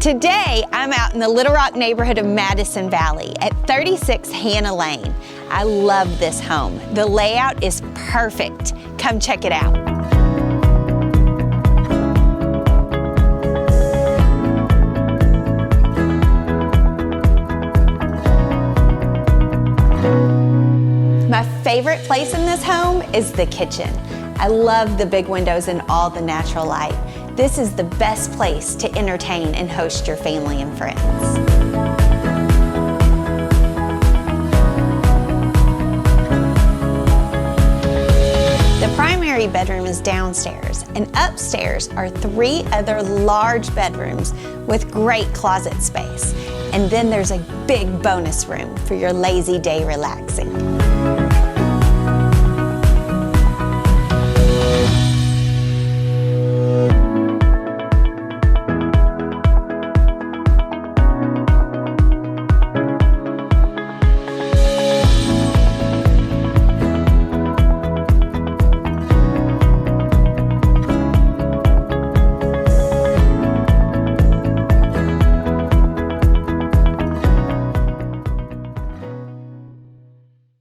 Today, I'm out in the Little Rock neighborhood of Madison Valley at 36 Hanna Lane. I love this home. The layout is perfect. Come check it out. My favorite place in this home is the kitchen. I love the big windows and all the natural light. This is the best place to entertain and host your family and friends. The primary bedroom is downstairs, and upstairs are 3 other large bedrooms with great closet space. And then there's a big bonus room for your lazy day relaxing.